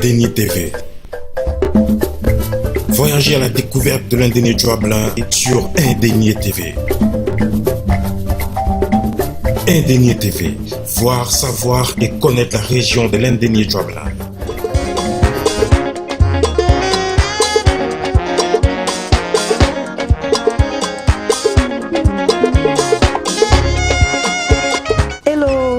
Indénié TV. Voyagez à la découverte de l'Indénié Djoabla sur Indénié TV. Indénié TV. Voir, savoir et connaître la région de l'Indénié Djoabla.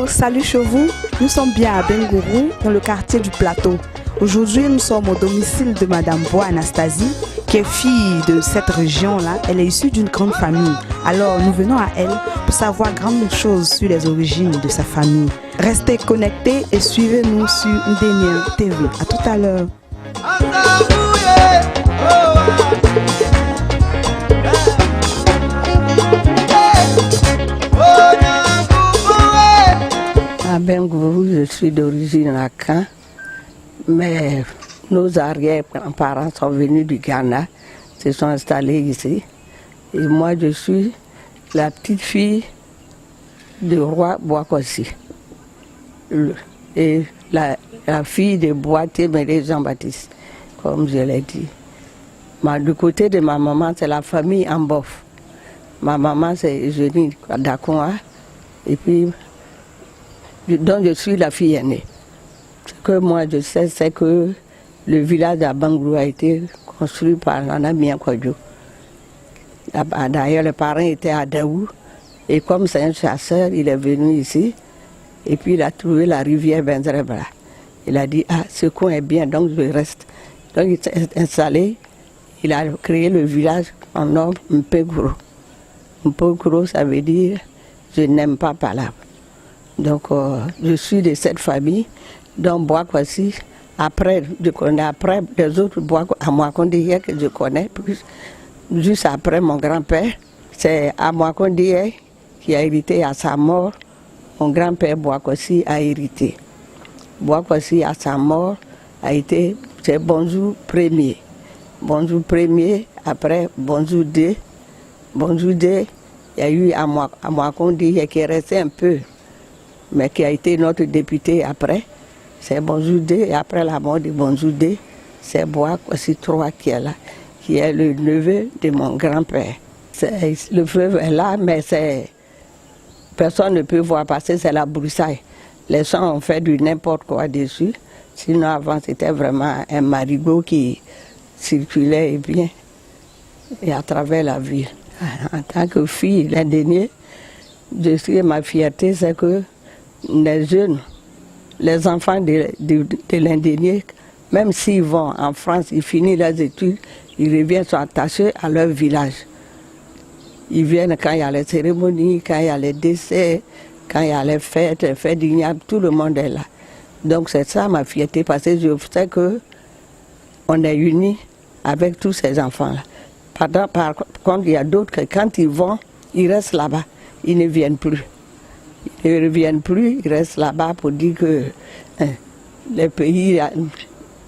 Salut chez vous, nous sommes bien à Bengourou, dans le quartier du Plateau. Aujourd'hui, nous sommes au domicile de Madame Bois Anastasie, qui est fille de cette région-là. Elle est issue d'une grande famille. Alors, nous venons à elle pour savoir grandes choses sur les origines de sa famille. Restez connectés et suivez-nous sur Indénié TV. À tout à l'heure. À Bengourou, je suis d'origine Akan, mais nos arrière-parents sont venus du Ghana, se sont installés ici. Et moi, je suis la petite fille du roi Boakossi et la fille de Boaté Médé Jean-Baptiste, comme je l'ai dit. Du côté de ma maman, c'est la famille Ambof. Ma maman, c'est Eugénie Dakonwa, et puis donc je suis la fille aînée. Ce que moi je sais, c'est que le village d'Abangourou a été construit par Nana Miankodjo. D'ailleurs, les parents étaient à Daou, et comme c'est un chasseur, il est venu ici, et puis il a trouvé la rivière Benzrebra. Il a dit, ah, ce coin est bien, donc je reste. Donc il s'est installé, il a créé le village en nom Mpeguro. Mpeguro, ça veut dire, je n'aime pas Palab. Donc, je suis de cette famille, donc Boakossi. Après, je connais après les autres Amouakondiye que je connais, puis, juste après mon grand-père, c'est Amouakondiye qui a hérité à sa mort. Mon grand-père Boakossi a hérité. Boakossi à sa mort a été, c'est Bonjou premier. Bonjou premier, après Bonjou deux. Bonjou deux, il y a eu Amouakondiye qui est resté un peu, mais qui a été notre député après. C'est Bonjoudé, et après la mort de Bonjoudé, c'est Boakossi III qui est là, qui est le neveu de mon grand-père. Le fleuve est là, mais personne ne peut voir passer, c'est la broussaille. Les gens ont fait du n'importe quoi dessus. Sinon, avant, c'était vraiment un marigot qui circulait bien et à travers la ville. En tant que fille, l'Indénié, ma fierté, c'est que les jeunes, les enfants de l'Indénié, même s'ils vont en France, ils finissent leurs études, ils reviennent, sont attachés à leur village. Ils viennent quand il y a les cérémonies, quand il y a les décès, quand il y a les fêtes d'Ignab, tout le monde est là. Donc c'est ça ma fierté, parce que je sais qu'on est unis avec tous ces enfants-là. Par contre, il y a d'autres que quand ils vont, ils restent là-bas, ils ne viennent plus. Ils ne reviennent plus, ils restent là-bas pour dire que les pays,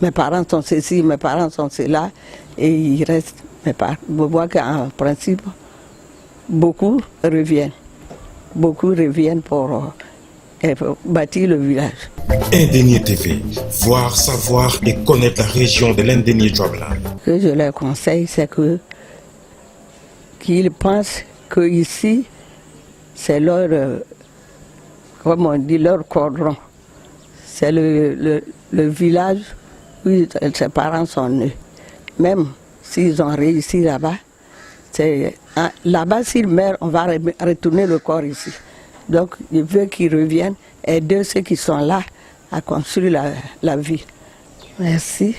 mes parents sont ceci, mes parents sont cela, et ils restent. Je vois qu'en principe, beaucoup reviennent. Beaucoup reviennent pour bâtir le village. Indénié TV. Voir, savoir et connaître la région de l'Indénié Djoabla. Ce que je leur conseille, c'est qu'ils pensent qu'ici, c'est leur, comme on dit, leur cordon. C'est le village où ses parents sont nés. Même s'ils ont réussi là-bas, là-bas, s'ils meurent, on va retourner le corps ici. Donc, je veux qu'ils reviennent aider ceux qui sont là à construire la vie. Merci.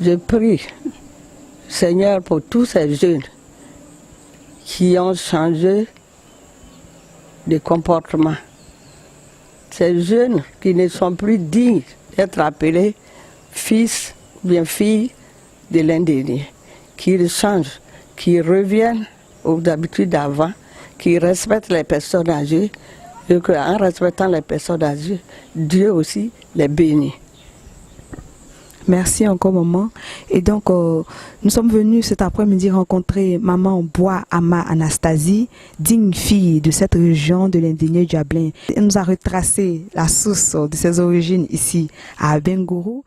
Je prie, Seigneur, pour tous ces jeunes qui ont changé de comportement. Ces jeunes qui ne sont plus dignes d'être appelés fils ou bien filles de l'Indénié, qu'ils changent, qu'ils reviennent aux habitudes d'avant, qu'ils respectent les personnes âgées, et qu'en respectant les personnes âgées, Dieu aussi les bénit. Merci encore, maman. Et donc, nous sommes venus cet après-midi rencontrer maman Bois Ama Anastasie, digne fille de cette région de l'Indénié Diablin. Elle nous a retracé la source de ses origines ici à Abengourou.